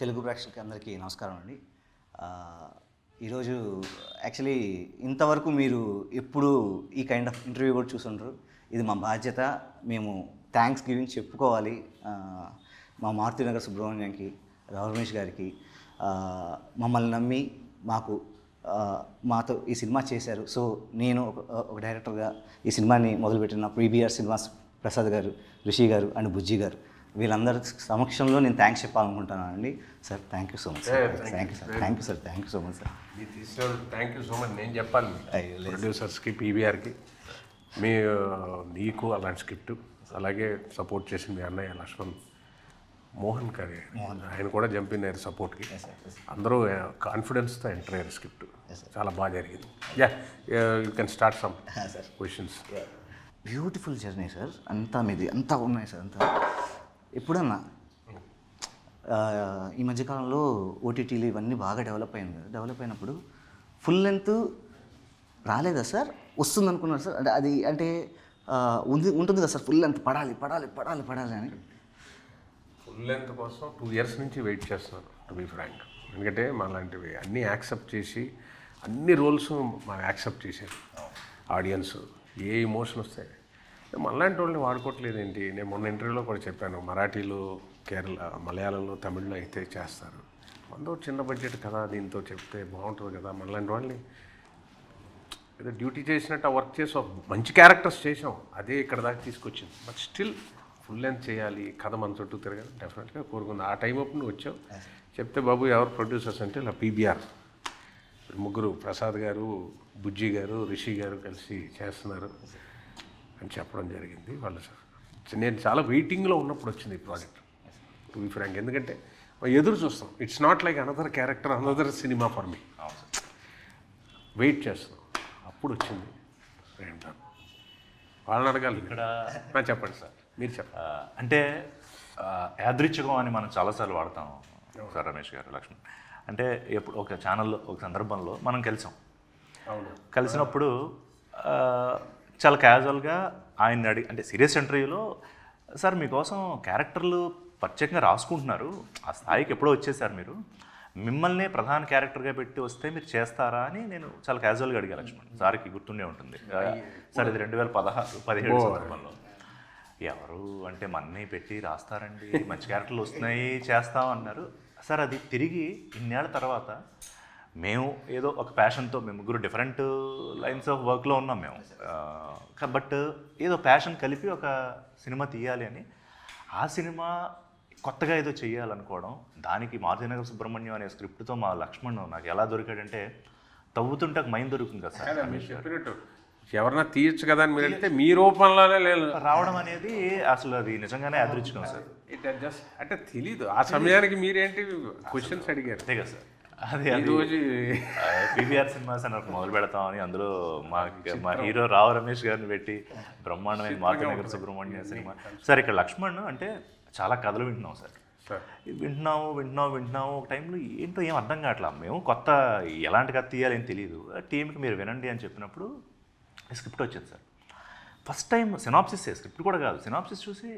తెలుగు ప్రేక్షకులకి అందరికీ నమస్కారం అండి. ఈరోజు యాక్చువల్లీ ఇంతవరకు మీరు ఎప్పుడు ఈ కైండ్ ఆఫ్ ఇంటర్వ్యూ కూడా చూసుంటారు. ఇది మా బాధ్యత. మేము థ్యాంక్స్ గివింగ్ చెప్పుకోవాలి మా మారుతినగర్ సుబ్రహ్మణ్యంకి, రావు రమేష్ గారికి. మమ్మల్ని నమ్మి మాతో ఈ సినిమా చేశారు. సో నేను ఒక డైరెక్టర్గా ఈ సినిమాని మొదలుపెట్టిన పీబీఆర్ సినిమాస్ ప్రసాద్ గారు, రిషి గారు అండ్ బుజ్జి గారు, వీళ్ళందరి సమక్షంలో నేను థ్యాంక్స్ చెప్పాలనుకుంటున్నాను అండి. Sir thank you so much sir. Thank you sir. Thank you sir. Thank you so much sir. మీరు తీసిన థ్యాంక్ యూ సో మచ్ నేను చెప్పాలి ప్రొడ్యూసర్స్కి, పీవీఆర్కి, నీకు అలాంటి స్క్రిప్ట్, అలాగే సపోర్ట్ చేసిన మీ అన్నయ్య లక్ష్మణ్ మోహన్ గారి, ఆయన కూడా జంప్ ఇన్ అయ్యారు సపోర్ట్కి. అందరూ కాన్ఫిడెన్స్తో ఎంటర్ అయ్యారు. స్క్రిప్ట్ చాలా బాగా జరిగింది. You can start some questions. Beautiful journey sir. అంతా మీది అంతా ఉన్నాయి సార్. అంతా ఎప్పుడన్నా ఈ మధ్యకాలంలో ఓటీటీలు ఇవన్నీ బాగా డెవలప్ అయింది కదా. డెవలప్ అయినప్పుడు ఫుల్ లెంత్ రాలేదా సార్? వస్తుంది అనుకున్నారు సార్. అంటే ఉంటుంది కదా సార్, ఫుల్ లెంత్ పడాలి పడాలి పడాలి పడాలి అని. ఫుల్ లెంత్ కోసం 2 years నుంచి వెయిట్ చేస్తున్నాను, టు బీ ఫ్రాంక్. ఎందుకంటే మనలాంటివి అన్నీ యాక్సెప్ట్ చేసి, అన్ని రోల్స్ మనం యాక్సెప్ట్ చేశారు ఆడియన్స్. ఏ ఇమోషన్ వస్తాయి, మనలాంటి వాళ్ళని వాడుకోవట్లేదు ఏంటి? నేను మొన్న ఇంటర్వ్యూలో కూడా చెప్పాను, మరాఠీలో, కేరళ, మలయాళంలో, తమిళ్లో అయితే చేస్తారు. మనతో చిన్న బడ్జెట్ కదా, దీంతో చెప్తే బాగుంటుంది కదా. మనలాంటి వాళ్ళని ఏదో డ్యూటీ చేసినట్టు ఆ వర్క్ చేసి మంచి క్యారెక్టర్స్ చేసాం, అదే ఇక్కడ దాకా తీసుకొచ్చింది. బట్ స్టిల్ ఫుల్ లెంత్ చేయాలి, కథ మన చుట్టూ తిరగాలి డెఫినెట్గా కోరుకుంది. ఆ టైం అప్పుడు నువ్వు వచ్చావు, చెప్తే బాబు ఎవరు ప్రొడ్యూసర్స్ అంటే ఇలా పీబీఆర్ ముగ్గురు, ప్రసాద్ గారు, బుజ్జి గారు, రిషి గారు కలిసి చేస్తున్నారు అని చెప్పడం జరిగింది. వాళ్ళు నేను చాలా వెయిటింగ్లో ఉన్నప్పుడు వచ్చింది ఈ ప్రాజెక్ట్, టు బీ ఫ్రాంక్. ఎందుకంటే ఎదురు చూస్తాం. It's not like another character, another cinema for me. Wait చేస్తున్నాం, అప్పుడు వచ్చింది. వాళ్ళని అడగాలి ఇక్కడ. చెప్పండి సార్, మీరు చెప్పండి. అంటే యాదృచ్ఛికం అని మనం చాలాసార్లు వాడతాం సార్ రమేష్ గారు, లక్ష్మణ్. అంటే ఎప్పుడు ఒక ఛానల్లో ఒక సందర్భంలో మనం కలిసాం. కలిసినప్పుడు చాలా క్యాజువల్గా ఆయన్ని అడిగి, అంటే సీరియస్ ఇంటర్వ్యూలో, సార్ మీకోసం క్యారెక్టర్లు ప్రత్యేకంగా రాసుకుంటున్నారు, ఆ స్థాయికి ఎప్పుడో వచ్చేసారు మీరు, మిమ్మల్ని ప్రధాన క్యారెక్టర్గా పెట్టి వస్తే మీరు చేస్తారా అని నేను చాలా క్యాజువల్గా అడిగా లక్ష్మణ్. సార్కి గుర్తుండే ఉంటుంది సార్, ఇది 2017 సందర్భంలో. ఎవరు అంటే మన్నీ పెట్టి రాస్తారండి, మంచి క్యారెక్టర్లు వస్తున్నాయి, చేస్తాం అన్నారు సార్. అది తిరిగి ఇన్నేళ్ల తర్వాత మేము ఏదో ఒక ప్యాషన్తో, మేము ముగ్గురు డిఫరెంట్ లైన్స్ ఆఫ్ వర్క్లో ఉన్నాం మేము, బట్ ఏదో ప్యాషన్ కలిపి ఒక సినిమా తీయాలి అని, ఆ సినిమా కొత్తగా ఏదో చేయాలనుకోవడం, దానికి మారుతినగర్ సుబ్రహ్మణ్యం అనే స్క్రిప్ట్తో మా లక్ష్మణ్ నాకు ఎలా దొరికాడంటే, తవ్వుతుంటే ఒక మైండ్ దొరుకుతుంది కదా సార్. చెప్పినట్టు ఎవరన్నా తీయచ్చు కదా అని మీరు వెళ్తే మీ రూపంలోనే రావడం అనేది అసలు అది నిజంగానే అదృష్టం సార్. అంటే తెలీదు ఆ సమయానికి మీరేంటి క్వశ్చన్స్ అడిగారు అంతే కదా సార్. అది రోజు పీవీఆర్ సినిమాస్ అని మొదలు పెడతామని, అందులో మా హీరో రావు రమేష్ గారిని పెట్టి బ్రహ్మాండమైన మారుతినగర్ సుబ్రహ్మణ్యం సినిమా. సార్ ఇక్కడ లక్ష్మణ్ అంటే చాలా కథలు వింటున్నాం సార్. వింటున్నాము ఒక టైంలో ఏంటో ఏం అర్థం కావట్లా. మేము కొత్త ఎలాంటి కథ తీయాలని తెలియదు. టీంకి మీరు వినండి అని చెప్పినప్పుడు స్క్రిప్ట్ వచ్చింది sir. First time synopsis, script కూడా కాదు, సినాప్సిస్ చూసి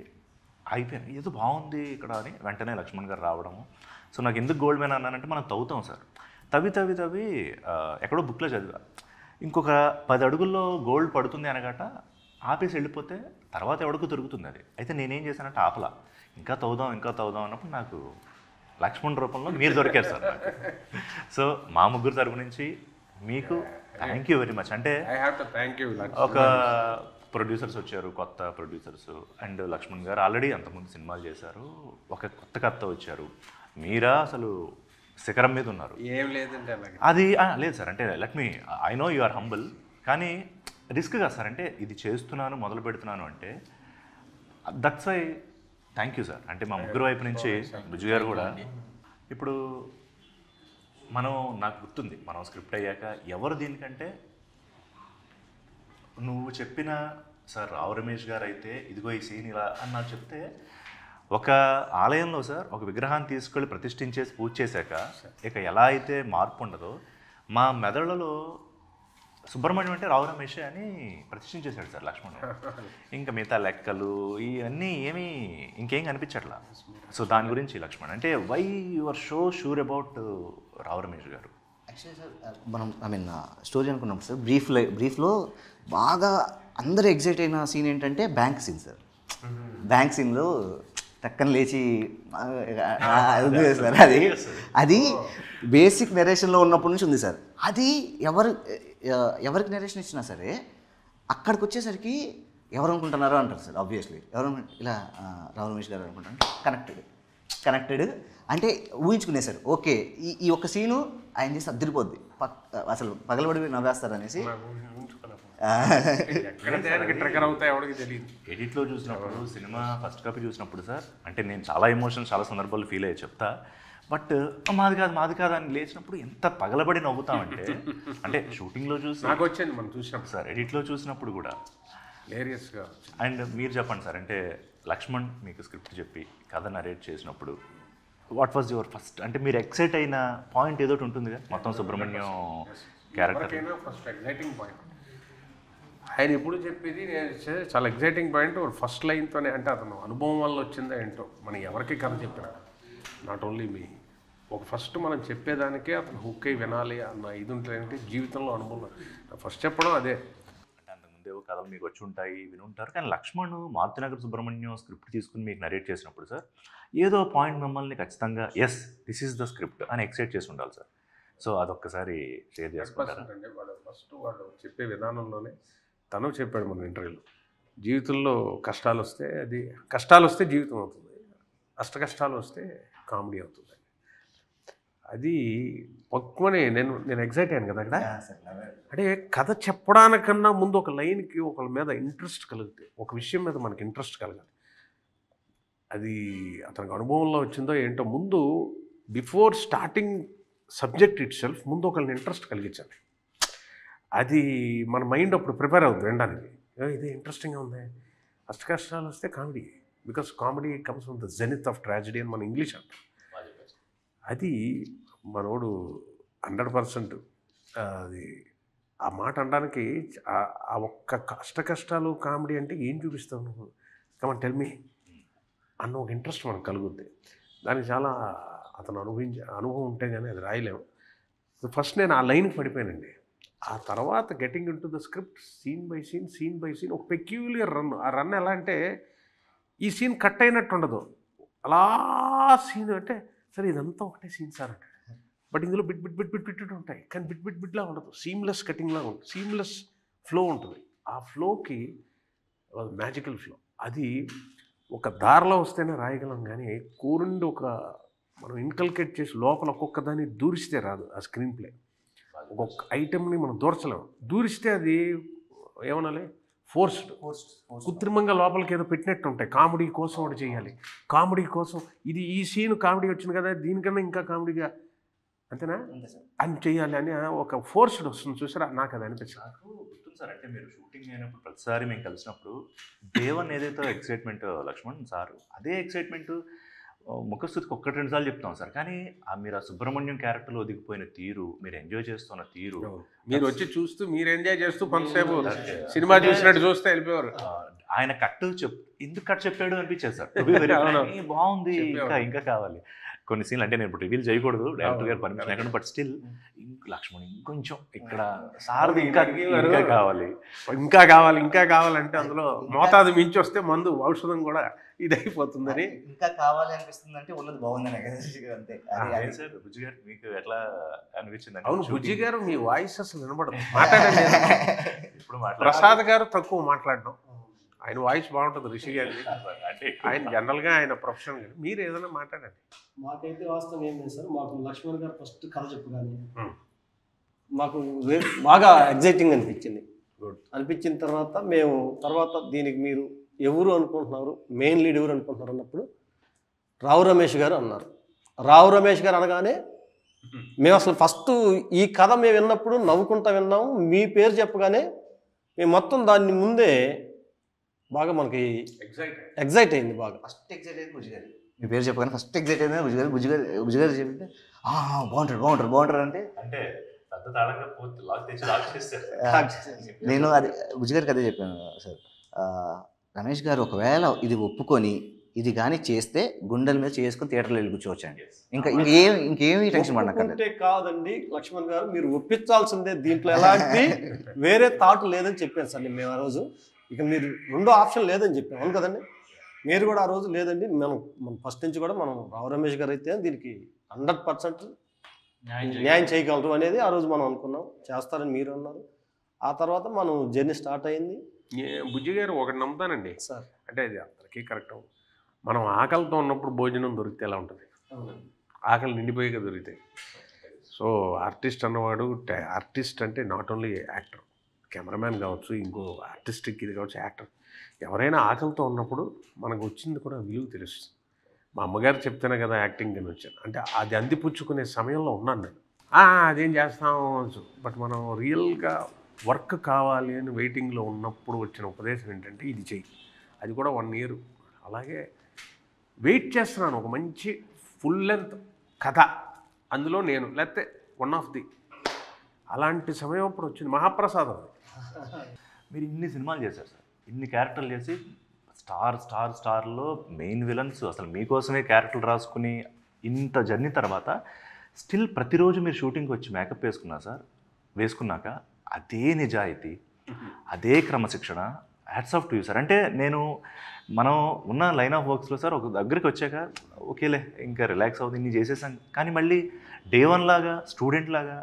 అయిపోయాను, ఏదో బాగుంది ఇక్కడ అని. వెంటనే లక్ష్మణ్ గారు రావడము. సో నాకు ఎందుకు గోల్డ్ మెన్ అన్నానంటే, మనం తవ్వుతాం సార్, తవ్వి ఎక్కడో బుక్లో చదివా, ఇంకొక 10 అడుగుల్లో గోల్డ్ పడుతుంది అనగాట ఆపేసి వెళ్ళిపోతే తర్వాత ఎవడికి దొరుకుతుంది అది. అయితే నేనేం చేశానంటే ఆపలా, ఇంకా తవ్వుదాం అన్నప్పుడు నాకు లక్ష్మణ్ రూపంలో మీరు దొరికారు సార్ నాకు. సో మా ముగ్గురు తరపు నుంచి మీకు థ్యాంక్ యూ వెరీ మచ్. అంటే ఒక ప్రొడ్యూసర్స్ వచ్చారు, కొత్త ప్రొడ్యూసర్స్, అండ్ లక్ష్మణ్ గారు ఆల్రెడీ అంతకుముందు సినిమాలు చేశారు, ఒక కొత్త కథ వచ్చారు, మీరా అసలు శిఖరం మీద ఉన్నారు. ఏం లేదంటే అది లేదు సార్. అంటే let me, I know you are humble, కానీ రిస్క్ కదా సార్. అంటే ఇది చేస్తున్నాను, మొదలు పెడుతున్నాను అంటే, that's why thank you sir. అంటే మా ముగ్గురు వైపు నుంచి బుజ్జి గారు కూడా. ఇప్పుడు నాకు గుర్తుంది, మనం స్క్రిప్ట్ అయ్యాక ఎవరు దీనికంటే నువ్వు చెప్పిన సార్ రావు రమేష్ గారు అయితే ఇదిగో ఈ సీన్ ఇలా అని నాకు చెప్తే, ఒక ఆలయంలో సార్ ఒక విగ్రహాన్ని తీసుకెళ్ళి ప్రతిష్ఠించేసి పూజ చేశాక ఇక ఎలా అయితే మార్పు ఉండదో, మా మెదడులో సుబ్రహ్మణ్యం అంటే రావు రమేష్ అని ప్రతిష్ఠించేశాడు సార్ లక్ష్మణ్. ఇంకా మిగతా లెక్కలు ఇవన్నీ ఏమీ ఇంకేం కనిపించట్లా. సో దాని గురించి లక్ష్మణ్ అంటే why you're so sure about Rao Ramesh గారు? యాక్చువల్లీ సార్ మనం స్టోరీ అనుకున్నప్పుడు సార్ బ్రీఫ్లో బాగా అందరూ ఎగ్జైట్ అయిన సీన్ ఏంటంటే బ్యాంక్ సీన్ సార్. బ్యాంక్ సీన్లో టక్కన లేచి సార్ అది బేసిక్ నెరేషన్లో ఉన్నప్పటి నుంచి ఉంది సార్. అది ఎవరికి నెరేషన్ ఇచ్చినా సరే అక్కడికి వచ్చేసరికి ఎవరు అనుకుంటున్నారో అంటారు సార్. ఆబ్వియస్లీ ఎవరు ఇలా రావు రమేష్ గారు అనుకుంటారు. కనెక్టెడ్ అంటే ఊహించుకునేసారు. ఓకే ఈ ఒక్క సీను ఆయన చేసి అద్దరిపోద్ది, అసలు పగలబడి నవ్వేస్తారు అనేసి. ఎడిట్లో చూసినప్పుడు సినిమా ఫస్ట్ కాపీ చూసినప్పుడు సార్ అంటే నేను చాలా ఎమోషన్స్ చాలా సందర్భాలు ఫీల్ అయ్యి చెప్తా. బట్ మాది కాదు అని లేచినప్పుడు ఎంత పగలబడి నవ్వుతామంటే అంటే షూటింగ్లో చూసి నాకు వచ్చింది మనం చూసినప్పుడు సార్, ఎడిట్లో చూసినప్పుడు కూడా లేరియస్గా. అండ్ మీరు చెప్పండి సార్, అంటే లక్ష్మణ్ మీకు స్క్రిప్ట్ చెప్పి కథ నరేట్ చేసినప్పుడు వాట్ వాజ్ యువర్ ఫస్ట్ అంటే మీరు ఎక్సైట్ అయిన పాయింట్ ఏదో ఉంటుందిగా మొత్తం Subrahmanyam character? First exciting point ఆయన ఎప్పుడు చెప్పేది నేను చాలా ఎగ్జైటింగ్ పాయింట్ ఫస్ట్ లైన్తోనే. అంటే అతను అనుభవం వల్ల వచ్చిందా ఏంటో మనం ఎవరికి కథ చెప్పినా, నాట్ ఓన్లీ మీ, ఒక ఫస్ట్ మనం చెప్పేదానికే అతను హుక్ అయి వినాలి అన్న ఇది ఉంటుందంటే జీవితంలో అనుభవం ఫస్ట్ చెప్పడం అదే. అంటే అంతకుముందేవో కథలు మీకు వచ్చి ఉంటాయి వినుంటారు, కానీ లక్ష్మణ్ మారుతినగర్ సుబ్రహ్మణ్యం స్క్రిప్ట్ తీసుకుని మీకు నరేట్ చేసినప్పుడు సార్ ఏదో పాయింట్ మిమ్మల్ని ఖచ్చితంగా yes this is the script అని ఎక్సైట్ చేసి ఉండాలి సార్. సో అదొక్కసారి షేర్ చేసుకుంటారా? అంటే వాడు చెప్పే విధానంలోనే తను చెప్పాడు మన ఇంటర్వ్యూలో, జీవితంలో కష్టాలు వస్తే జీవితం అవుతుంది, కష్టాలు వస్తే కామెడీ అవుతుంది. అది పక్కువని నేను ఎగ్జైట్ అయ్యాను కదా అక్కడ. అంటే కథ చెప్పడానికన్నా ముందు ఒక లైన్కి ఒకళ్ళ మీద ఇంట్రెస్ట్ కలిగితే, ఒక విషయం మీద మనకి ఇంట్రెస్ట్ కలగాలి. అది అతనికి అనుభవంలో వచ్చిందో ఏంటో, ముందు before starting subject it self ముందు ఒకళ్ళని ఇంట్రెస్ట్ కలిగించాలి. అది మన మైండ్ అప్పుడు ప్రిపేర్ అవుతుంది వినడానికి. ఇది ఇంట్రెస్టింగ్గా ఉంది, కష్టాలు వస్తే comedy, because comedy comes from the zenith of tragedy అని మన ఇంగ్లీష్ అంటాం. అది మనోడు 100% అది ఆ మాట అనడానికి ఆ ఒక్క కష్టాలు కామెడీ అంటే ఏం చూపిస్తావు నువ్వు, కమన్ టెల్ మీ అన్న ఒక ఇంట్రెస్ట్ మనకు కలుగుద్ది. దానికి చాలా అతను అనుభవం ఉంటే కానీ అది రాయలేము. ఫస్ట్ నేను ఆ లైన్కి పడిపోయానండి. ఆ తర్వాత getting into the script scene by scene ఒక పెక్యూలియర్ రన్. ఆ రన్ ఎలా అంటే ఈ సీన్ కట్ అయినట్టు ఉండదు, అలా సీన్ అంటే సరే ఇదంతా ఒకటే సీన్ సార్ అంటే, బట్ ఇందులో బిట్ ఉంటాయి, కానీ బిట్లా ఉండదు, సీమ్లెస్ కటింగ్లా ఉంటుంది, సీమ్లెస్ ఫ్లో ఉంటుంది. ఆ ఫ్లోకి మ్యాజికల్ ఫ్లో. అది ఒక దారిలో వస్తేనే రాయగలం, కానీ కూరుండి మనం ఇన్కల్కేట్ చేసి లోపల ఒక్కొక్క దాన్ని దూరిస్తే రాదు. ఆ స్క్రీన్ ప్లే ఒక్కొక్క ఐటెంని మనం దూర్చలేము. దూరిస్తే అది ఏమనాలి, ఫోర్స్డ్, కృత్రిమంగా లోపలికి ఏదో పెట్టినట్టు ఉంటాయి. కామెడీ కోసం ఒకటి చేయాలి, కామెడీ కోసం ఈ సీన్ కామెడీ వచ్చింది కదా దీనికన్నా ఇంకా కామెడీగా అంతేనా అని చేయాలి అని ఒక ఫోర్స్డ్ వస్తుంది చూసారా. నాకు అది అనిపించింది. నాకు గుర్తుంది సార్, అంటే మీరు షూటింగ్ అయినప్పుడు ప్రతిసారి మేము కలిసినప్పుడు దేవన్ ఏదైతే ఎక్సైట్మెంట్ లక్ష్మణ్ సార్, అదే ఎక్సైట్మెంట్ ముఖస్థుతికి 1-2 సార్లు చెప్తాం సార్. కానీ మీరు ఆ సుబ్రహ్మణ్యం క్యారెక్టర్లో ఒదిగిపోయిన తీరు, మీరు ఎంజాయ్ చేస్తున్న తీరు, మీరు వచ్చి చూస్తూ మీరు ఎంజాయ్ చేస్తూ కొంతసేపు సినిమా చూసినట్టు చూస్తే వెళ్ళిపోయారు. ఆయన ఎందుకు కట్ చెప్పాడు అనిపించేది సార్. బాగుంది, ఇంకా కావాలి కొన్ని సీన్లు. అంటే నేను ఇప్పుడు రివీల్ చేయకూడదు, డైరెక్టర్ గారు పర్మిషన్ లేకుండా, బట్ స్టిల్ లక్ష్మణ్ ఇంకొంచెం ఇక్కడ సార్ది ఇంకా కావాలంటే అందులో మోతాదు మించి వస్తే మందు ఔషధం కూడా ఇదైపోతుందని. ఇంకా కావాలి అనిపిస్తుంది అంటే ఉన్నది బాగుందని అంతే. సార్ బుజ్జి గారు మీకు ఎట్లా అనిపించింది? అవును బుజ్జి గారు మీ వాయిస్ అసలు వినపడదు, మాట్లాడండి. ఇప్పుడు ప్రసాద్ గారు తక్కువ మాట్లాడడం, ఆయన వాయిస్ బాగుంటుంది. రిషి గారి ఆయన జనరల్గా ఆయన ప్రొఫెషనల్ గారు. మీరు ఏదైనా మాట్లాడండి. మాకైతే వాస్తవం ఏం లేదు సార్. మాకు లక్ష్మణ్ గారు ఫస్ట్ కథ చెప్పగానే మాకు బాగా ఎగ్జైటింగ్ అనిపించిన తర్వాత దీనికి మీరు ఎవరు అనుకుంటున్నారు, మెయిన్ లీడ్ ఎవరు అనుకుంటున్నారు అన్నప్పుడు రావు రమేష్ గారు అన్నారు. రావు రమేష్ గారు అనగానే మేము అసలు ఫస్ట్ ఈ కథ మేము విన్నప్పుడు నవ్వుకుంటా విన్నాము. మీ పేరు చెప్పగానే మేము మొత్తం దాన్ని ముందే బాగా మనకి ఎగ్జైట్ అయింది. బాగా ఫస్ట్ ఎగ్జైట్ అయింది బుజ్జి గారు. మీ పేరు చెప్పగానే ఫస్ట్ ఎగ్జైట్ అయింది బుజ్జి గారు చెప్తే బాగుంటారు అంటే అంటే పెద్ద తాళంగా పోతే లాక్ తెచ్చి లాక్ చేస్తారు. నేను అది బుజ్జి గారికి అదే చెప్పాను సార్. రమేష్ గారు ఒకవేళ ఇది ఒప్పుకొని ఇది కానీ చేస్తే గుండెల మీద చేసుకుని థియేటర్లో వెళ్ళి కూర్చోవచ్చండి. ఇంకేమీ టెన్షన్ పడకండి. ఒప్పుకుంటే కాదండి లక్ష్మణ్ గారు, మీరు ఒప్పించాల్సిందే, దీంట్లో ఎలాంటి వేరే థాట్ లేదని చెప్పాను సార్ మేము ఆ రోజు. ఇక మీరు రెండో ఆప్షన్ లేదని చెప్పాను, అవును కదండి. మీరు కూడా ఆ రోజు లేదండి, మనం ఫస్ట్ నుంచి కూడా మనం రావు రమేష్ గారు అయితే దీనికి 100% న్యాయం చేయగలరు అనేది ఆ రోజు మనం అనుకున్నాం. చేస్తారని మీరు అన్నారు. ఆ తర్వాత మనం జర్నీ స్టార్ట్ అయింది. బుజ్జి గారు ఒకటి నమ్ముతానండి సార్, అంటే అది అందరికీ కరెక్ట్. మనం ఆకలితో ఉన్నప్పుడు భోజనం దొరికితే ఎలా ఉంటుంది? ఆకలి నిండిపోయిగా దొరికితే. సో ఆర్టిస్ట్ అన్నవాడు, ఆర్టిస్ట్ అంటే నాట్ ఓన్లీ యాక్టర్, కెమెరామ్యాన్ కావచ్చు, ఇంకో ఆర్టిస్టిక్ ఇది కావచ్చు, యాక్టర్, ఎవరైనా ఆకలితో ఉన్నప్పుడు మనకు వచ్చింది కూడా విలువ తెలుస్తుంది. మా అమ్మగారు చెప్తేనే కదా యాక్టింగ్ అని వచ్చాను. అంటే అది అందిపుచ్చుకునే సమయంలో ఉన్నాను నేను. అదేం చేస్తాము అనొచ్చు, బట్ మనం రియల్గా వర్క్ కావాలి అని వెయిటింగ్లో ఉన్నప్పుడు వచ్చిన ఉపదేశం ఏంటంటే ఇది చెయ్యి. అది కూడా 1 year అలాగే వెయిట్ చేస్తున్నాను. ఒక మంచి ఫుల్ లెంత్ కథ, అందులో నేను లేకపోతే వన్ ఆఫ్ ది అలాంటి సమయం అప్పుడు వచ్చింది. మహాప్రసాదం. మీరు ఇన్ని సినిమాలు చేశారు సార్, ఇన్ని క్యారెక్టర్లు చేసి స్టార్లో మెయిన్ విలన్స్ అసలు మీకోసమే క్యారెక్టర్లు రాసుకుని ఇంత జర్నీ తర్వాత స్టిల్ ప్రతిరోజు మీరు షూటింగ్కి వచ్చి మేకప్ వేసుకున్నాక అదే నిజాయితీ, అదే క్రమశిక్షణ, hats off to you sir. అంటే మనం ఉన్న లైన్ ఆఫ్ వర్క్స్లో సార్ ఒక దగ్గరికి వచ్చాక ఓకేలే ఇంకా రిలాక్స్ అవుతుంది ఇన్ని చేసేసాం, కానీ మళ్ళీ డే 1 లాగా స్టూడెంట్ లాగా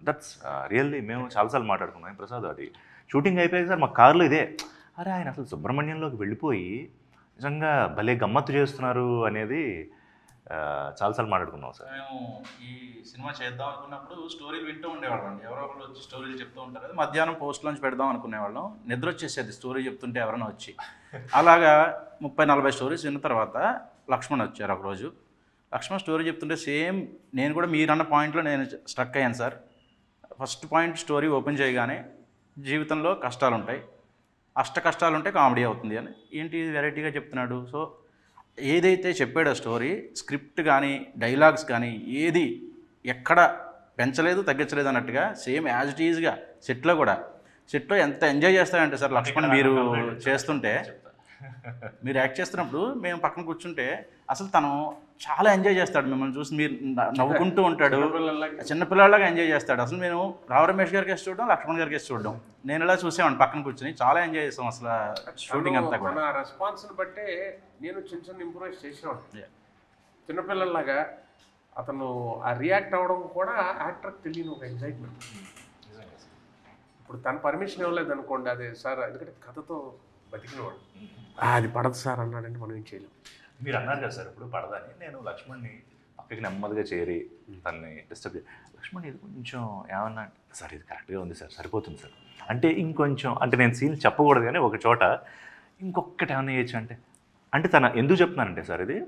దట్స్ రియల్లీ మేము చాలాసార్లు మాట్లాడుకున్నాం ప్రసాద్. అది షూటింగ్ అయిపోయాక సార్ మా కార్లో ఇదే, అరే ఆయన అసలు సుబ్రహ్మణ్యంలోకి వెళ్ళిపోయి నిజంగా భలే గమ్మత్తు చేస్తున్నారు అనేది చాలాసార్లు మాట్లాడుకున్నాం సార్. మేము ఈ సినిమా చేద్దాం అనుకున్నప్పుడు స్టోరీలు వింటూ ఉండేవాళ్ళం అండి. ఎవరో ఒకరు వచ్చి స్టోరీలు చెప్తూ ఉంటారు కదా, మధ్యాహ్నం పోస్ట్ లాంచ్ పెడదాం అనుకునేవాళ్ళం. నిద్ర వచ్చేసేది స్టోరీ చెప్తుంటే ఎవరైనా వచ్చి. అలాగా 30-40 స్టోరీస్ విన్న తర్వాత లక్ష్మణ్ వచ్చారు ఒకరోజు. లక్ష్మణ్ స్టోరీ చెప్తుంటే సేమ్ నేను కూడా మీరన్న పాయింట్లో నేను స్ట్రక్ అయ్యాను sir. First point story open చేయగానే జీవితంలో కష్టాలు ఉంటాయి, కష్టాలు ఉంటే కామెడీ అవుతుంది అని ఏంటి వెరైటీగా చెప్తున్నాడు. సో ఏదైతే చెప్పాడో స్టోరీ, స్క్రిప్ట్ కానీ డైలాగ్స్ కానీ ఏది ఎక్కడ పెంచలేదు తగ్గించలేదు అన్నట్టుగా సేమ్ యాజ్ ఇట్ ఈజ్గా సెట్లో ఎంత ఎంజాయ్ చేస్తాడంటే సార్ లక్ష్మణ్ మీరు చేస్తుంటే, మీరు యాక్ట్ చేస్తున్నప్పుడు మేము పక్కన కూర్చుంటే అసలు తను చాలా ఎంజాయ్ చేస్తాడు. మిమ్మల్ని చూసి మీరు నవ్వుకుంటూ ఉంటాడు, చిన్నపిల్లలాగా ఎంజాయ్ చేస్తాడు. అసలు నేను రావు రమేష్ గారికి వేసి చూడడం, లక్ష్మణ్ గారికి వేసి చూడడం, నేను ఇలా చూసేవాడిని పక్కన కూర్చొని. చాలా ఎంజాయ్ చేస్తాం అసలు షూటింగ్ అంతా కూడా. మన రెస్పాన్స్ని బట్టే నేను చిన్న ఇంప్రూవైజ్ చేసేవాడు. చిన్నపిల్లలాగా అతను ఆ రియాక్ట్ అవ్వడం కూడా యాక్టర్కి తెలియని ఒక ఎగ్జైట్మెంట్. ఇప్పుడు తన పర్మిషన్ ఇవ్వలేదు అనుకోండి, అదే సార్ ఎందుకంటే కథతో బతికినవాడు, అది పడదు సార్ అన్నాడంటే మనం ఏం చేయలేం. మీరు అన్నారు కదా సార్ ఇప్పుడు పడదని, నేను లక్ష్మణ్ని పక్కకి నెమ్మదిగా చేరి తనని డిస్టర్బ్ లక్ష్మణ్ ఇది కొంచెం ఏమన్నా సార్ ఇది కరెక్ట్గా ఉంది సార్, సరిపోతుంది సార్ అంటే ఇంకొంచెం, అంటే నేను సీన్ చెప్పకూడదు కానీ ఒక చోట ఇంకొకటి ఏమన్నా చేయొచ్చు అంటే తన ఎందుకు చెప్తున్నానంటే సార్, ఇది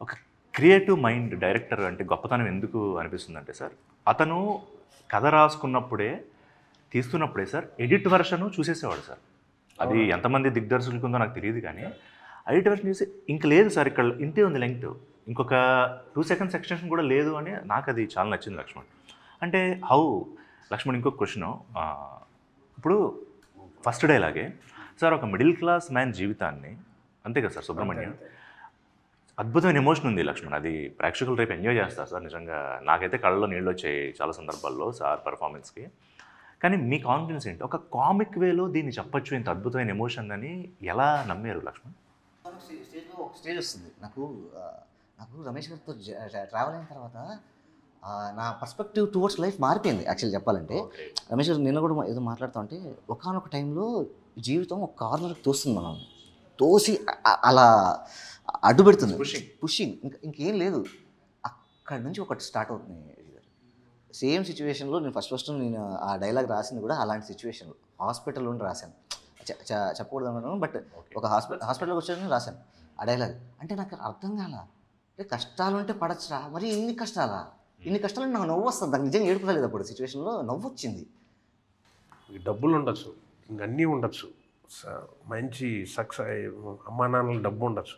ఒక క్రియేటివ్ మైండ్ డైరెక్టర్ అంటే గొప్పతనం ఎందుకు అనిపిస్తుందంటే సార్, అతను కథ రాసుకున్నప్పుడే తీస్తున్నప్పుడే సార్ ఎడిట్ వెర్షన్ చూసేసేవాడు సార్. అది ఎంతమంది దిగ్దర్శకులకు ఉందో నాకు తెలియదు కానీ ఎడిట్ వెర్షన్ చూసి ఇంక లేదు సార్ ఇక్కడ ఇంతే ఉంది లెంగ్త్, ఇంకొక 2 seconds ఎక్స్టెన్షన్ కూడా లేదు అని నాకు అది చాలా నచ్చింది లక్ష్మణ్. అంటే లక్ష్మణ్ ఇంకొక క్వశ్చను, ఇప్పుడు ఫస్ట్ డైలాగే సార్ ఒక మిడిల్ క్లాస్ మ్యాన్ జీవితాన్ని, అంతే కదా సార్ సుబ్రహ్మణ్యం, అద్భుతమైన ఎమోషన్ ఉంది లక్ష్మణ్, అది ప్రేక్షకులు రేపు ఎంజాయ్ చేస్తారు సార్. నిజంగా నాకైతే కళ్ళలో నీళ్ళు వచ్చాయి చాలా సందర్భాల్లో సార్ పర్ఫార్మెన్స్కి. కానీ మీ కాన్ఫిడెన్స్ ఏంటి, ఒక కామిక్ వేలో దీన్ని చెప్పచ్చు ఇంత అద్భుతమైన ఎమోషన్ అని ఎలా నమ్మారు లక్ష్మణ్? స్టేజ్లో ఒక స్టేజ్ వస్తుంది నాకు రమేష్ గారితో ట్రావెల్ అయిన తర్వాత నా పర్స్పెక్టివ్ టువర్డ్స్ లైఫ్ మారిపోయింది యాక్చువల్లీ చెప్పాలంటే. రమేష్ గారు నిన్న కూడా ఏదో మాట్లాడుతూ ఉంటే ఒకానొక టైంలో జీవితం ఒక కార్నర్కి తోస్తుంది, మనం తోసి అలా అడ్డు పెడుతుంది, పుషింగ్ ఇంకేం లేదు. అక్కడి నుంచి ఒకటి స్టార్ట్ అవుతుంది. సేమ్ సిచ్యువేషన్లో నేను ఫస్ట్ నేను ఆ డైలాగ్ రాసింది కూడా అలాంటి సిచ్యువేషన్లో హాస్పిటల్లో రాశాను, చెప్పకూడదు అన్నాను, బట్ ఒక హాస్పిటల్కి వచ్చాను రాశాను ఆ డైలాగ్. అంటే నాకు అర్థం కాల, అంటే కష్టాలు ఉంటే పడచ్చురా, మరి ఇన్ని కష్టాలు నాకు నవ్వు వస్తుంది, నాకు నిజంగా ఏడుపులేదు అప్పుడు సిచ్యువేషన్లో నవ్వు వచ్చింది. డబ్బులు ఉండొచ్చు, ఇంకన్నీ ఉండొచ్చు, మంచి సక్సెస్, అమ్మా నాన్నల డబ్బు ఉండొచ్చు,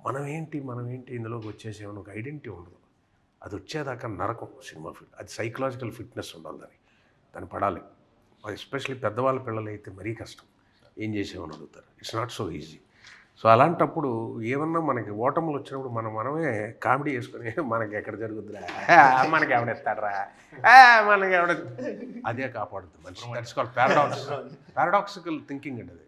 మనం ఏంటి ఇందులోకి వచ్చేసేమని ఒక ఐడెంటిటీ ఉండదు. అది వచ్చేదాకా నరకం సినిమా ఫీల్డ్. అది సైకలాజికల్ ఫిట్నెస్ ఉండాలి దానికి. దాన్ని పడాలి. ఎస్పెషల్లీ పెద్దవాళ్ళ పిల్లలు అయితే మరీ కష్టం. ఏం చేసామని అడుగుతారు. It's not so easy. So అలాంటప్పుడు ఏమన్నా మనకి ఓటములు వచ్చినప్పుడు మనమే కామెడీ చేసుకుని మనకి ఎక్కడ జరుగుద్దిరా, మనకి ఎవడెత్తాడరా, మనకి ఎవడ, అదే కాపాడుతుంది మనిషి. దట్స్ కాల్డ్ పారాడాక్సికల్ థింకింగ్ అండి అది.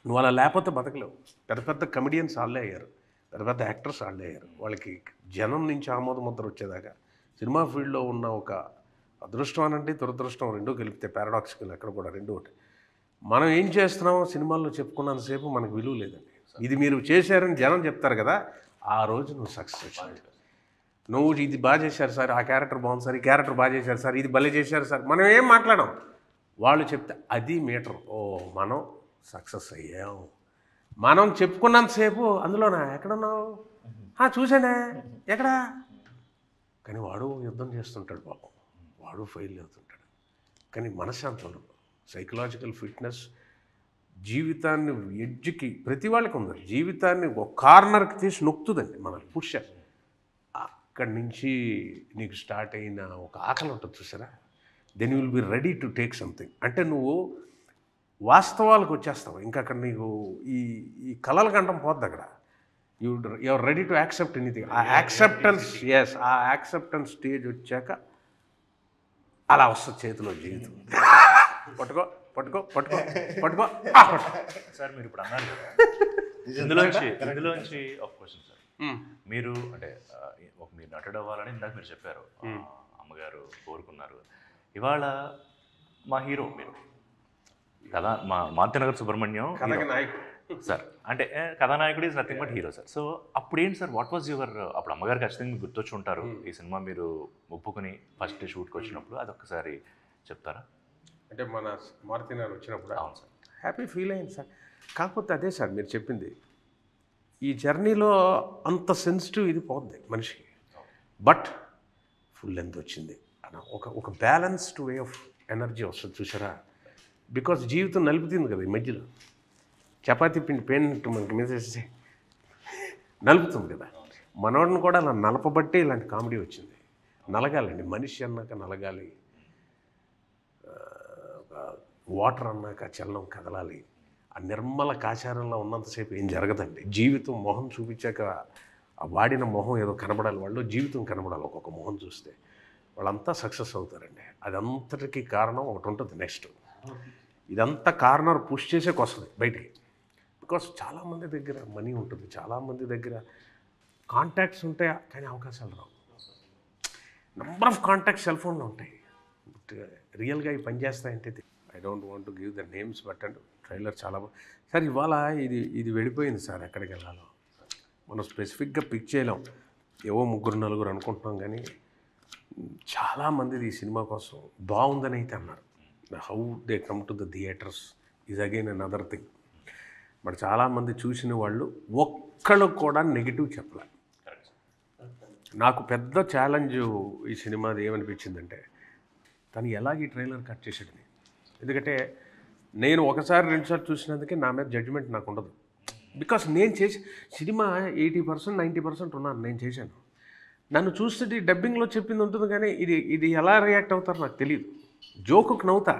నువ్వు అలా లేకపోతే బతకలేవు. పెద్ద పెద్ద కమెడియన్స్ వాళ్ళే అయ్యారు, పెద్ద పెద్ద యాక్టర్స్ వాళ్ళే అయ్యారు. వాళ్ళకి జనం నుంచి ఆమోద ముద్ర వచ్చేదాకా సినిమా ఫీల్డ్లో ఉన్న ఒక అదృష్టం అనంటే దురదృష్టం రెండూ కలిపితే పారాడాక్సికల్ అక్కడ కూడా రెండూ ఒకటి. మనం ఏం చేస్తున్నామో సినిమాల్లో చెప్పుకున్నంతసేపు మనకు విలువ లేదండి. ఇది మీరు చేశారని జనం చెప్తారు కదా, ఆ రోజు నువ్వు సక్సెస్ వచ్చినట్టు. నువ్వు ఇది బాగా చేశారు సార్, ఆ క్యారెక్టర్ బాగుంది సార్, ఈ క్యారెక్టర్ బాగా చేశారు సార్, ఇది భలే చేశారు సార్, మనం ఏం మాట్లాడాం, వాళ్ళు చెప్తే అది మీటర్. ఓ మనం సక్సెస్ అయ్యాం. మనం చెప్పుకున్నంతసేపు అందులోనా ఎక్కడున్నావు, చూసానే ఎక్కడా, కానీ వాడు యుద్ధం చేస్తుంటాడు పాపం, వాడు ఫెయిల్ అవుతుంటాడు. కానీ మనశ్శాంతి ఉండదు. సైకలాజికల్ ఫిట్నెస్ జీవితాన్ని ఎడ్జ్కి ప్రతి వాళ్ళకి ఉంది. జీవితాన్ని ఒక కార్నర్కి తీసి నొక్కుతుందండి మనల్ని, పుష్. అక్కడి నుంచి నీకు స్టార్ట్ అయిన ఒక ఆకలి ఉంటుంది చూసారా, then you will be ready to take something. అంటే నువ్వు వాస్తవాలకు వచ్చేస్తావు. ఇంకా అక్కడ నీకు ఈ కలల గంటం పోద్ది అక్కడ. You're ready to accept anything. ఆ యాక్సెప్టెన్స్, ఆ యాక్సెప్టెన్స్ స్టేజ్ వచ్చాక అలా వస్తుంది చేతిలో జీవితం. పట్టుకో పట్టుకో పట్టుకో పట్టుకో. సార్ మీరు ఇప్పుడు అన్నారు కదా, ఇందులోంచి ఒక క్వశ్చన్ సార్. మీరు అంటే మీరు నటుడు అవ్వాలని ఇందాక మీరు చెప్పారు, అమ్మగారు కోరుకున్నారు. ఇవాళ మా హీరో మీరు కదా, మా మారుతినగర్ సుబ్రహ్మణ్యం సార్. అంటే కథానాయకుడు is nothing but hero sir. So అప్పుడు ఏంటి సార్, వాట్ వాజ్ యువర్, అప్పుడు అమ్మగారు ఖచ్చితంగా మీకు గుర్తొచ్చి ఉంటారు. ఈ సినిమా మీరు ఒప్పుకుని ఫస్ట్ షూట్కి వచ్చినప్పుడు అదొక్కసారి చెప్తారా? అంటే మన మారుతినగర్ వచ్చినప్పుడు అవును సార్, హ్యాపీ ఫీల్ అయింది సార్. కాకపోతే అదే సార్ మీరు చెప్పింది, ఈ జర్నీలో అంత సెన్సిటివ్ ఇది పోద్ది మనిషికి. బట్ ఫుల్ లెంత్ వచ్చింది అన్న ఒక బ్యాలెన్స్డ్ వే ఆఫ్ ఎనర్జీ వస్తుంది చూసారా. బికాస్ జీవితం నలుపుతుంది కదా ఈ మధ్యలో, చపాతీ పిండి పేనిట్టు మనకి మీద నలుపుతుంది కదా. మనోడిని కూడా అలా నలపబట్టే ఇలాంటి కామెడీ వచ్చింది. నలగాలండి, మనిషి అన్నాక నలగాలి, వాటర్ అన్నాక చలనం కదలాలి. ఆ నిర్మల కాచారంలో ఉన్నంతసేపు ఏం జరగదండి. జీవితం మొహం చూపించాక ఆ వాడిన మొహం ఏదో కనబడాలి, వాళ్ళు జీవితం కనబడాలి. ఒక్కొక్క మొహం చూస్తే వాళ్ళంతా సక్సెస్ అవుతారండి. అదంతటికీ కారణం ఒకటి ఉంటుంది. నెక్స్ట్ ఇదంతా కార్నర్ పుష్ చేసేకి వస్తుంది బయటికి. బికాస్ చాలామంది దగ్గర మనీ ఉంటుంది, చాలామంది దగ్గర కాంటాక్ట్స్ ఉంటాయి, కానీ అవకాశాలు రావు. నెంబర్ ఆఫ్ కాంటాక్ట్స్ సెల్ ఫోన్లో ఉంటాయి, బట్ రియల్గా ఇవి పనిచేస్తాయంటే I don't want to give the names. But and trailer చాలా సార్ ఇవాళ ఇది వెళ్ళిపోయింది సార్. ఎక్కడికి వెళ్ళాలో మనం స్పెసిఫిక్గా పిక్ చేయలేం. ఏవో 3-4 అనుకుంటున్నాం, కానీ చాలామంది ఈ సినిమా కోసం బాగుందని అయితే అన్నారు. How they come to the theatres is again another thing. But చాలామంది చూసిన వాళ్ళు ఒక్కళ్ళు కూడా నెగిటివ్ చెప్పలే. నాకు పెద్ద ఛాలెంజ్ ఈ సినిమాది ఏమనిపించిందంటే, తను ఎలాగ ఈ ట్రైలర్ కట్ చేసాడని. ఎందుకంటే నేను 1-2 చూసినందుకే నా మీద జడ్జిమెంట్ నాకు ఉండదు. బికాస్ నేను చేసి సినిమా 80% 90% ఉన్నాను, నేను చేశాను. నన్ను చూస్తే డబ్బింగ్లో చెప్పింది ఉంటుంది, కానీ ఇది ఎలా రియాక్ట్ అవుతారో నాకు తెలియదు. జోకుకు నవ్వుతా,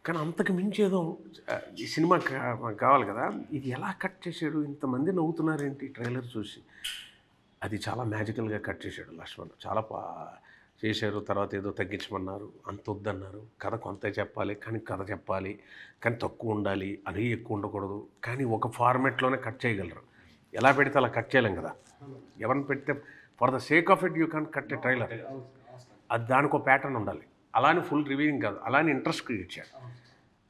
కానీ అంతకు మించి ఏదో ఈ సినిమా కావాలి కదా. ఇది ఎలా కట్ చేశాడు, ఇంతమంది నవ్వుతున్నారేంటి ట్రైలర్ చూసి. అది చాలా మ్యాజికల్గా కట్ చేశాడు లక్ష్మణ్. చాలా చేశారు. తర్వాత ఏదో తగ్గించమన్నారు, అంత వద్దన్నారు. కథ కొంత చెప్పాలి, కానీ కథ చెప్పాలి, కానీ తక్కువ ఉండాలి, అది ఎక్కువ ఉండకూడదు. కానీ ఒక ఫార్మాట్లోనే కట్ చేయగలరు. ఎలా పెడితే అలా కట్ చేయలేం కదా. ఎవరిని పెడితే for the sake of it you can cut A trailer. అది దానికి ఒక ప్యాటర్న్ ఉండాలి. అలానే ఫుల్ రివ్యూయింగ్ కాదు, అలానే ఇంట్రెస్ట్ క్రియేట్ చేయాలి.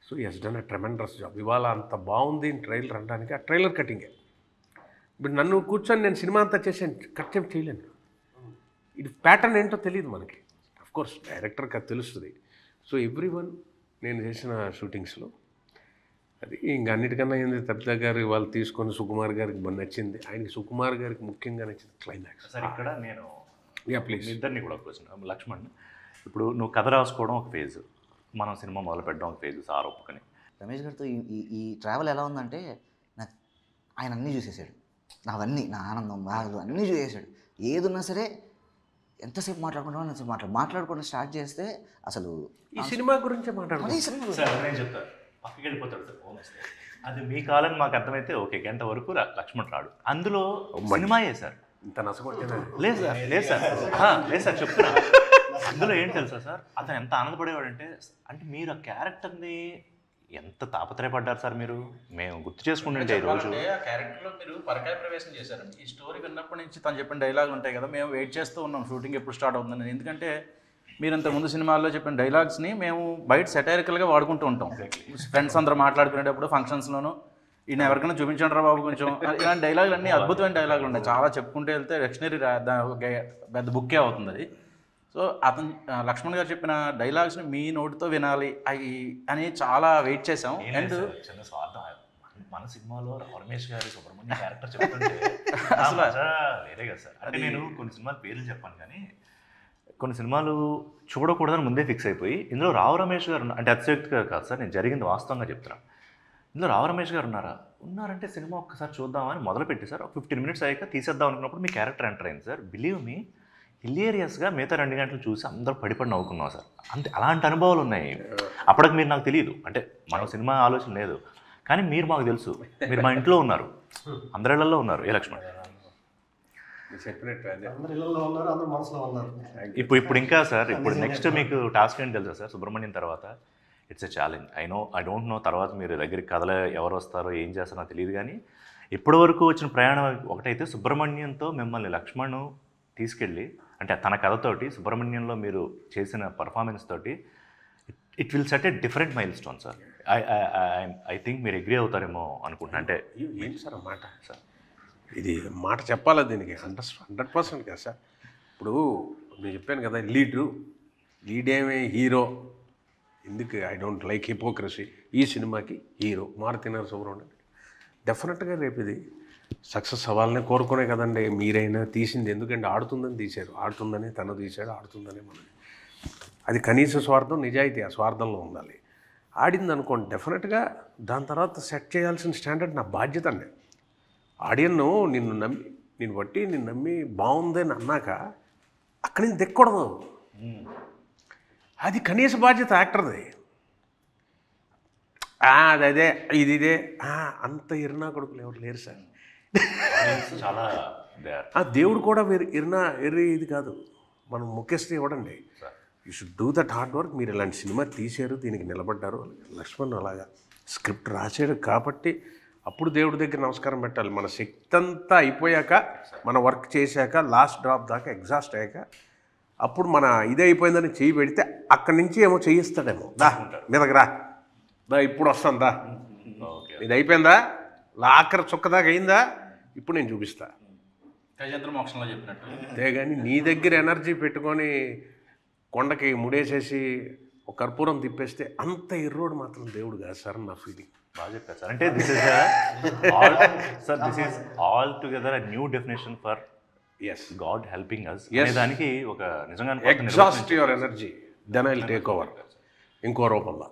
So he has done a tremendous job. ఇవాళ అంత బాగుంది ట్రైలర్ అనడానికి ఆ ట్రైలర్ కటింగే. ఇప్పుడు నన్ను కూర్చొని నేను సినిమా అంతా చేసాను, కట్ చేయలేను. ఇది ప్యాటర్న్ ఏంటో తెలియదు మనకి. అఫ్కోర్స్ డైరెక్టర్కి అది తెలుస్తుంది. సో ఎవ్రీవన్ నేను చేసిన షూటింగ్స్లో అది ఇంకా అన్నిటికన్నా ఏంది, తప్పిత గారు వాళ్ళు తీసుకొని సుకుమార్ గారికి నచ్చింది. ఆయనకి సుకుమార్ గారికి ముఖ్యంగా నచ్చింది క్లైమాక్స్. సార్ ఇక్కడ నేను ప్లీజ్ ఇద్దరిని కూడా క్వశ్చన్. లక్ష్మణ్, ఇప్పుడు నువ్వు కథ రాసుకోవడం ఒక ఫేజ్, మనం సినిమా మొదలు పెట్టడం ఒక ఫేజ్ సార్ ఒప్పుకొని. రమేష్ గారితో ఈ ట్రావెల్ ఎలా ఉందంటే, నాకు ఆయన అన్నీ చూసేసాడు. నావన్నీ, నా ఆనందం, బాధలు అన్నీ చూసేసాడు. ఏదున్నా సరే ఎంతసేపు మాట్లాడుకుంటామో అంతసేపు మాట్లాడుకోవడం స్టార్ట్ చేస్తే అసలు ఈ సినిమా గురించే మాట్లాడుకుంటాం. ఈ సినిమా సార్ నేను చెప్తాను, పక్కకి వెళ్ళిపోతాడు సార్ ఫోన్ వస్తే. అది మీ కాలని మాకు అర్థమైతే ఓకే, గంట వరకు లక్ష్మణ్ రాడు. అందులో సినిమాయే సార్. ఇంత నచ్చగొట్టేనా? లేదు సార్, లేదు సార్, లేదు సార్ చెప్తున్నా. అందులో ఏం తెలుసా సార్, అతను ఎంత ఆనందపడేవాడంటే, అంటే మీరు ఆ క్యారెక్టర్ని ఎంత తాపత్రయపడ్డారు సార్ మీరు. మేము గుర్తు చేసుకుంటుంటే ఈరోజు ఆ క్యారెక్టర్లో మీరు పరకాయ ప్రవేశం చేశారండి. ఈ స్టోరీ విన్నప్పటి నుంచి తను చెప్పిన డైలాగ్ ఉంటాయి కదా, మేము వెయిట్ చేస్తూ ఉన్నాం షూటింగ్ ఎప్పుడు స్టార్ట్ అవుతుందని. ఎందుకంటే మీరు ఇంతకుముందు సినిమాల్లో చెప్పిన డైలాగ్స్ని మేము బయట సెటైరికల్గా వాడుకుంటూ ఉంటాం. ఫ్రెండ్స్ అందరూ మాట్లాడుకునేటప్పుడు ఫంక్షన్స్లోనూ ఈయన ఎవరికైనా చూపించండి రా బాబు కొంచెం, ఇలాంటి డైలాగులు అన్నీ అద్భుతమైన డైలాగులు ఉంటాయి. చాలా చెప్పుకుంటే వెళ్తే డిక్షనరీ పెద్ద బుక్కే అవుతుంది అది. సో అతను లక్ష్మణ్ గారు చెప్పిన డైలాగ్స్ని మీ నోటితో వినాలి అవి అని చాలా వెయిట్ చేసాం. అండ్ చిన్న స్వార్థం, మన సినిమాలో రమేష్ గారి సుబ్రహ్మణ్యం క్యారెక్టర్ చెప్తుంటే అసలు వేరే కదా సార్. అంటే నేను కొన్ని సినిమాల పేర్లు చెప్పాను కానీ కొన్ని సినిమాలు చూడకూడదని ముందే ఫిక్స్ అయిపోయి, ఇందులో రావు రమేష్ గారు అంటే అతిశక్తి గారు కాదు సార్, నేను జరిగింది వాస్తవంగా చెప్తున్నాను. ఇందులో రావు రమేష్ గారు ఉన్నారంటే సినిమా ఒక్కసారి చూద్దామని మొదలుపెట్టి సార్ 15 minutes అయ్యాక తీసేద్దాం అనుకున్నప్పుడు మీ క్యారెక్టర్ ఎంటర్ అయింది సార్. బిలీవ్ మీ, హిలేరియస్గా మిగతా 2 గంటలు చూసి అందరూ పడిపడి నవ్వుకున్నాం సార్. అంతే, అలాంటి అనుభవాలు ఉన్నాయి. అప్పటికి మీరు నాకు తెలియదు, అంటే మన సినిమా ఆలోచన లేదు, కానీ మీరు మాకు తెలుసు. మీరు మా ఇంట్లో ఉన్నారు, అందరిళ్లలో ఉన్నారు. ఏ లక్ష్మణ్ చెప్పినట్టు అందరు ఇళ్ళలో ఉన్నారు, అందరు మనసులో ఉన్నారు. ఇప్పుడు ఇంకా సార్, ఇప్పుడు నెక్స్ట్ మీకు టాస్క్ ఏంటి తెలుసా సార్? సుబ్రహ్మణ్యం తర్వాత it's a challenge. I don't know తర్వాత మీరు దగ్గరికి కథలో ఎవరు వస్తారో ఏం చేస్తారో తెలియదు, కానీ ఇప్పటి వరకు వచ్చిన ప్రయాణం ఒకటైతే సుబ్రహ్మణ్యంతో మిమ్మల్ని లక్ష్మణ్ తీసుకెళ్ళి, అంటే తన కథతోటి సుబ్రహ్మణ్యంలో మీరు చేసిన పర్ఫార్మెన్స్ తోటి it will set a different mile stone sir. I think మీరు అగ్రీ అవుతారేమో అనుకుంటున్నా. అంటే ఏంటి సార్ మాట సార్, ఇది మాట చెప్పాలా దీనికి? 100% కదా సార్. ఇప్పుడు నేను చెప్పాను కదా, లీడ్ ఏమే హీరో. ఎందుకు ఐ డోంట్ లైక్ హిపోక్రసీ. ఈ సినిమాకి హీరో మారుతినర సుబ్రహ్మణ్యం. డెఫినెట్గా రేపు ఇది సక్సెస్ అవ్వాలనే కోరుకునే కదండి. మీరైనా తీసింది ఎందుకంటే ఆడుతుందని తీశారు, ఆడుతుందని తను తీశాడు, ఆడుతుందని మనం. అది కనీస స్వార్థం, నిజాయితీ ఆ స్వార్థంలో ఉండాలి. ఆడింది అనుకోండి, డెఫినెట్గా దాని తర్వాత సెట్ చేయాల్సిన స్టాండర్డ్ నా బాధ్యత అండి. ఆడియన్ను నిన్ను నమ్మి బాగుందని అన్నాక అక్కడి నుంచి దిక్కకూడదు. అది కనీస బాధ్యత యాక్టర్ది. అదే ఇదే అంత ఇరునా కొడుకులు ఎవరు లేరు సార్. చాలా దేవుడు కూడా ఎర్రి ఇది కాదు, మనం ముఖ్యస్థ ఇవ్వడండి. You should do that hard work. మీరు ఇలాంటి సినిమా తీశారు, దీనికి నిలబడ్డారు. లక్ష్మణ్ అలాగా స్క్రిప్ట్ రాశాడు కాబట్టి అప్పుడు దేవుడి దగ్గర నమస్కారం పెట్టాలి. మన శక్తి అంతా అయిపోయాక, మన వర్క్ చేశాక, లాస్ట్ డ్రాప్ దాకా ఎగ్జాస్ట్ అయ్యాక, అప్పుడు మన ఇది అయిపోయిందని చెయ్యి పెడితే అక్కడి నుంచి ఏమో చేయిస్తాడేమో. మీదకి రా ఇప్పుడు వస్తుందా, ఇది అయిపోయిందా, ఆఖరి చుక్క దాకా అయిందా, ఇప్పుడు నేను చూపిస్తా. గజేంద్ర మోక్షంలో చెప్పినట్టు. అంతేగాని నీ దగ్గర ఎనర్జీ పెట్టుకొని కొండకి ముడేసేసి ఒక కర్పూరం తిప్పేస్తే అంత ఎర్రోడు మాత్రం దేవుడు కాదు సార్, నా ఫీలింగ్. బాగా చెప్పారు సార్. అంటే this is all together a new definition for God helping us. దానికి ఒక నిజంగా exhaust your energy, then I will take over ఇంకో రూపంలో.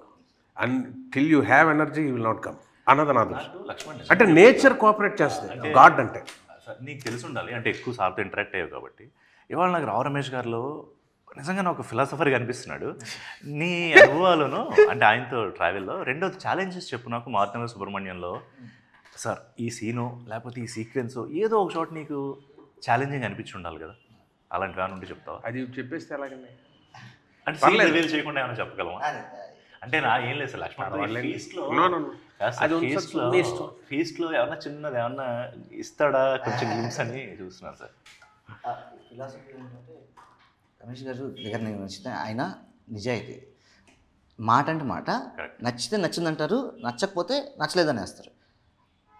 And till you have energy you will not come అన్నది నా దృష్టి. లక్ష్మణ్ అంటే నేచర్ కోఆపరేట్ చేస్తుంది, గాడ్ అంటే. సార్ నీకు తెలిసి ఉండాలి, అంటే ఎక్కువ సార్తో ఇంటరాక్ట్ అయ్యావు కాబట్టి. ఇవాళ నాకు రావు రమేష్ గారిలో నిజంగా నాకు ఫిలాసఫర్గా అనిపిస్తున్నాడు. నీ అనుభవాలను అంటే ఆయనతో ట్రావెల్లో రెండోది ఛాలెంజెస్ చెప్పు నాకు. మారుతినర సుబ్రహ్మణ్యంలో సార్ ఈ సీను లేకపోతే ఈ సీక్వెన్సో ఏదో ఒక చోట నీకు ఛాలెంజింగ్ అనిపించి ఉండాలి కదా, అలాంటి వాటి నుండి చెప్తావా? అది చెప్పేస్తే ఎలాగండి, అంటే సీన్ రివీల్ చేయకుండా ఏమైనా చెప్పగలమా? అంటే నా ఏం లేదు సార్, లక్ష్మణ్ ఫీస్ట్లో ఏమన్నా చిన్నది ఏమన్నా ఇస్తాడా కొంచెం గిమ్స్ అని చూస్తున్నాను సార్. ఫిలాసఫీ ఏంటంటే రమేష్ గారు దగ్గర నేను నచ్చితే ఆయన నిజాయితీ, మాట అంటే మాట, నచ్చితే నచ్చిందంటారు, నచ్చకపోతే నచ్చలేదని వేస్తారు,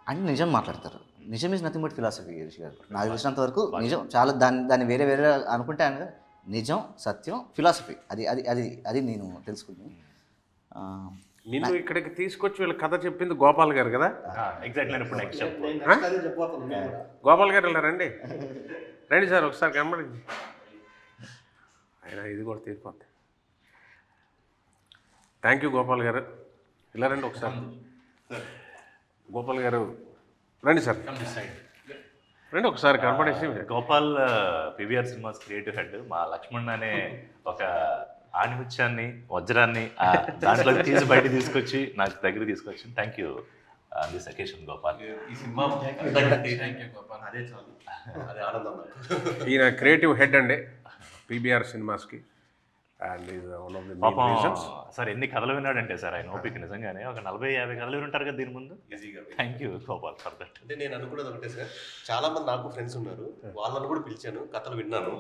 అంటే నిజం మాట్లాడతారు. నిజం is nothing but philosophy Girish గారు. నాకు తెలిసినంత వరకు నిజం చాలా దాన్ని వేరే అనుకుంటే ఆయన నిజం, సత్యం, ఫిలాసఫీ అది అది అది అది నేను తెలుసుకున్నాను. నిన్ను ఇక్కడికి తీసుకొచ్చి వీళ్ళ కథ చెప్పింది గోపాల్ గారు కదా. ఎగ్జాక్ట్లీ. ఇప్పుడు నెక్స్ట్ గోపాల్ గారు ఇలా రండి సార్ ఒకసారి కనబడి. ఆయన ఇది కూడా తీరిపోద్ది. థ్యాంక్ యూ గోపాల్ గారు. ఇలా రండి ఒకసారి. గోపాల్ గారు రండి సార్. ఫ్రెండ్ ఒకసారి కనపడేసి Gopal PVR cinemas creative head మా లక్ష్మణ్ అనే ఒక ఆణిముత్యాన్ని వజ్రాన్ని దాంట్లో తీసి బయట తీసుకొచ్చి నాకు దగ్గర తీసుకొచ్చి thank you this occasion Gopal. ఈ సినిమా అదే చాలు, అదే ఆనందం. ఈయన క్రియేటివ్ హెడ్ అండి పీబీఆర్ సినిమాస్కి and is one of the main reasons. Sir ఎన్ని కథలు విన్నాడంటే సార్ ఆయన ఓపిక నిజంగానే ఒక 40-50 కథలు వింటారు కదా దీని ముందు. ఈజీగా. Thank you Gopal for that. అంటే నేను అనుకున్నది ఒకటే సార్, చాలా మంది నాకు ఫ్రెండ్స్ ఉన్నారు, వాళ్ళని కూడా పిలిచాను, కథలు విన్నాను.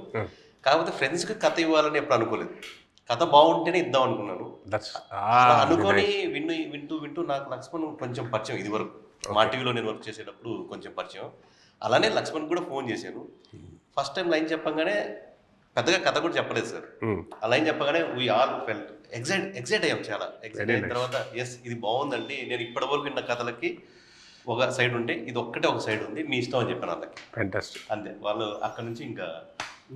కాకపోతే ఫ్రెండ్స్కి కథ ఇవ్వాలని ఎప్పుడు అనుకోలేదు, కథ బాగుంటేనే ఇద్దాం అనుకున్నాను. అలా అనుకొని వింటూ నాకు లక్ష్మణ్ కొంచెం పరిచయం, ఇది వరకు మా టీవీలో నేను వర్క్ చేసేటప్పుడు కొంచెం పరిచయం. అలానే లక్ష్మణ్ కూడా ఫోన్ చేశాను. ఫస్ట్ టైం లైన్ చెప్పగానే పెద్దగా కథ కూడా చెప్పలేదు సార్. ఆ లైన్ చెప్పగానే వీ ఆల్ ఫెల్ట్ ఎక్సైట్ అయ్యాం, చాలా ఎక్సైట్ అయిన తర్వాత ఎస్ ఇది బాగుందండి, నేను ఇప్పటి వరకు విన్న కథలకి ఒక సైడ్ ఉంటే ఇది ఒక్కటే ఒక సైడ్ ఉంది, మీ ఇష్టం అని చెప్పాను వాళ్ళకి. ఫ్యాంటాస్టిక్. అంతే, వాళ్ళు అక్కడ నుంచి ఇంకా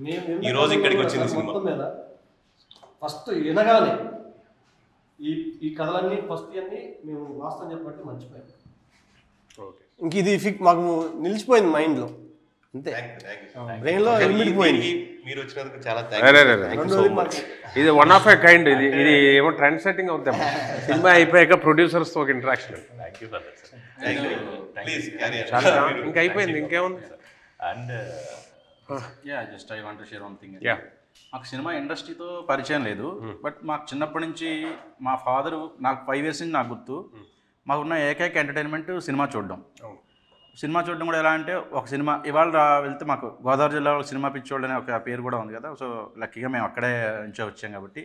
మేము ఈ రోజు ఇక్కడికి వచ్చింది సినిమా. మొత్తం మీద ఫస్ట్ వినగానే ఈ కథలన్నీ ఫస్ట్ అన్నీ మేము వాస్తవం చెప్పబట్టి మర్చిపోయాం. ఓకే, ఇంక ఇది మాకు నిలిచిపోయింది మైండ్లో, అంతే బ్రెయిన్లో వెళ్ళిపోయింది. మీరు వచ్చినందుకు చాలా రెండోది మాకు ఇది వన్ ఆఫ్ ఏ కైండ్. ఇది ఏమో ట్రెండ్ సెట్టింగ్ అవుతాం. సినిమా అయిపోయాక ప్రొడ్యూసర్స్తో ఒక interaction. Thank you for that sir. Please చాలా ఇంకా అయిపోయింది, ఇంకేముంది. And just I want to share one thing. Yeah, మాకు సినిమా ఇండస్ట్రీతో పరిచయం లేదు, బట్ మాకు చిన్నప్పటి నుంచి మా ఫాదరు, నాకు 5 years నుంచి నాకు గుర్తు, మాకున్న ఏకైక ఎంటర్టైన్మెంట్ సినిమా చూడడం. సినిమా చూడడం కూడా ఎలా అంటే, ఒక సినిమా ఇవాళ వెళ్తే మాకు గోదావరి జిల్లాలో సినిమా పిచ్చోళ్ళు అనే ఒక పేరు కూడా ఉంది కదా, సో లక్కీగా మేము అక్కడే నుంచో వచ్చాం కాబట్టి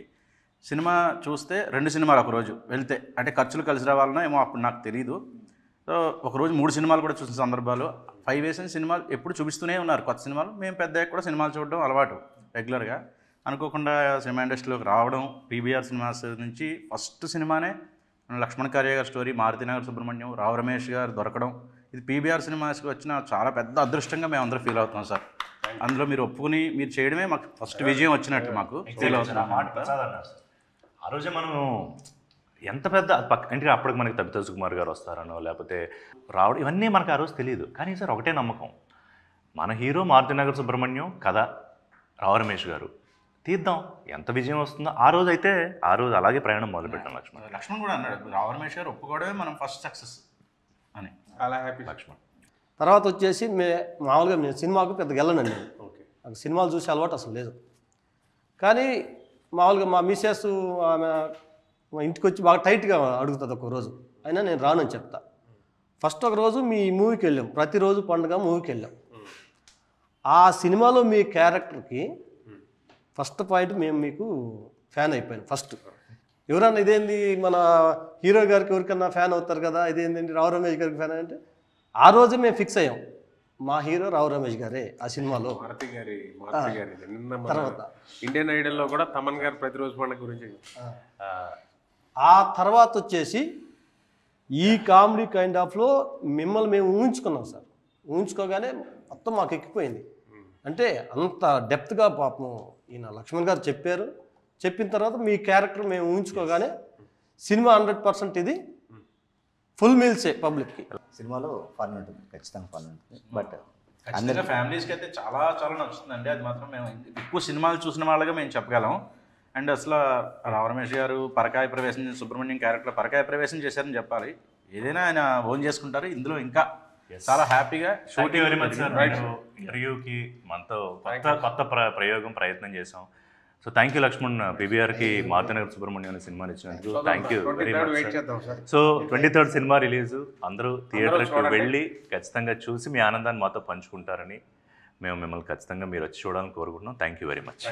సినిమా చూస్తే 2 సినిమాలు ఒక రోజు వెళ్తే, అంటే ఖర్చులు కలిసి రావాలన్నా ఏమో అప్పుడు నాకు తెలియదు. సో ఒకరోజు 3 సినిమాలు కూడా చూసిన సందర్భాలు, 5 years సినిమాలు ఎప్పుడు చూపిస్తూనే ఉన్నారు కొత్త సినిమాలు. మేము పెద్దయ్యాక కూడా సినిమాలు చూడడం అలవాటు రెగ్యులర్గా. అనుకోకుండా సినిమా ఇండస్ట్రీలోకి రావడం, పీబీఆర్ సినిమాస్ నుంచి ఫస్ట్ సినిమానే లక్ష్మణ్ కార్య గారి స్టోరీ, మారుతినగర్ సుబ్రహ్మణ్యం, రావు రమేష్ గారు దొరకడం, ఇది పీబీఆర్ సినిమాస్కి వచ్చిన చాలా పెద్ద అదృష్టంగా మేము అందరూ ఫీల్ అవుతున్నాం సార్. అందులో మీరు ఒప్పుకుని మీరు చేయడమే మాకు ఫస్ట్ విజయం వచ్చినట్టు మాకు ఫీల్ అవుతున్నాం. ప్రసాద్ అన్నారు సార్, ఆ రోజే మనం ఎంత పెద్ద అంటే అప్పటికి మనకి తబితా సుకుమార్ గారు వస్తారనో లేకపోతే రావడం ఇవన్నీ మనకు ఆ రోజు తెలియదు. కానీ సార్ ఒకటే నమ్మకం, మన హీరో మారుతినగర్ సుబ్రహ్మణ్యం కథ, రావు రమేష్ గారు తీద్దాం, ఎంత విజయం వస్తుందో. ఆ రోజు అలాగే ప్రయాణం మొదలుపెట్టాం లక్ష్మణ్ కూడా అన్నాడు, రావు రమేష్ గారు ఒప్పుకోవడమే మనం ఫస్ట్ సక్సెస్ అని. అలా హ్యాపీ. లక్ష్మణ్ తర్వాత వచ్చేసి మామూలుగా నేను సినిమాకు పెద్దగా వెళ్ళనండి. నాకు సినిమాలు చూసే అలవాటు అసలు లేదు. కానీ మామూలుగా మా మిస్సెస్ ఆమె మా ఇంటికి వచ్చి బాగా టైట్గా అడుగుతుంది ఒక రోజు, అయినా నేను రానని చెప్తా. ఫస్ట్ ఒక రోజు మీ మూవీకి వెళ్ళాం, ప్రతిరోజు పండుగ మూవీకి వెళ్ళాం. ఆ సినిమాలో మీ క్యారెక్టర్కి ఫస్ట్ పాయింట్ మేము మీకు ఫ్యాన్ అయిపోయాను. ఫస్ట్ ఎవరన్నా ఇదేంది మన హీరో గారికి ఎవరికన్నా ఫ్యాన్ అవుతారు కదా, ఇదేంటండి రావు రమేష్ గారికి ఫ్యాన్ అంటే ఆ రోజే మేము ఫిక్స్ అయ్యాం, మా హీరో రావు రమేష్ గారే ఆ సినిమాలో. మారుతి గారి తర్వాత ఇండియన్ ఐడల్లో కూడా తమన్ గారు ప్రతిరోజు పండుగ గురించి. ఆ తర్వాత వచ్చేసి ఈ కామెడీ కైండ్ ఆఫ్లో మిమ్మల్ని మేము ఊహించుకున్నాం సార్. ఊహించుకోగానే మొత్తం మాకు ఎక్కిపోయింది. అంటే అంత డెప్త్గా పాపం ఈయన లక్ష్మణ్ గారు చెప్పారు. చెప్పిన తర్వాత మీ క్యారెక్టర్ మేము ఊహించుకోగానే సినిమా 100% ఇది ఫుల్ మీల్సే పబ్లిక్కి. సినిమాలో ఫన్ ఉంటుంది, ఖచ్చితంగా ఫన్ ఉంటుంది. బట్ ఖచ్చితంగా ఫ్యామిలీస్కి అయితే చాలా చాలా నచ్చుతుందండి. అది మాత్రం మేము ఎక్కువ సినిమాలు చూసిన వాళ్ళగా మేము చెప్పగలం. అండ్ అసలు రావు రమేష్ గారు పరకాయ ప్రవేశం, సుబ్రహ్మణ్యం క్యారెక్టర్ పరకాయ ప్రవేశం చేశారని చెప్పాలి. ఏదైనా ఆయన ఓన్ చేసుకుంటారు. ఇందులో ఇంకా చాలా హ్యాపీగా షూటింగ్ వెరీ మచ్ సార్. ఇంటర్వ్యూకి మనతో కొత్త ప్రయత్నం చేసాం. సో థ్యాంక్ యూ లక్ష్మణ్, పీబీఆర్కి మారుతినగర్ సుబ్రహ్మణ్యం అనే సినిమాని ఇచ్చినందుకు thank you very much. So 23rd cinema release, అందరూ థియేటర్కి వెళ్ళి ఖచ్చితంగా చూసి మీ ఆనందాన్ని మాతో పంచుకుంటారని మేము మిమ్మల్ని ఖచ్చితంగా మీరు వచ్చి చూడాలని కోరుకుంటున్నాం. Thank you very much.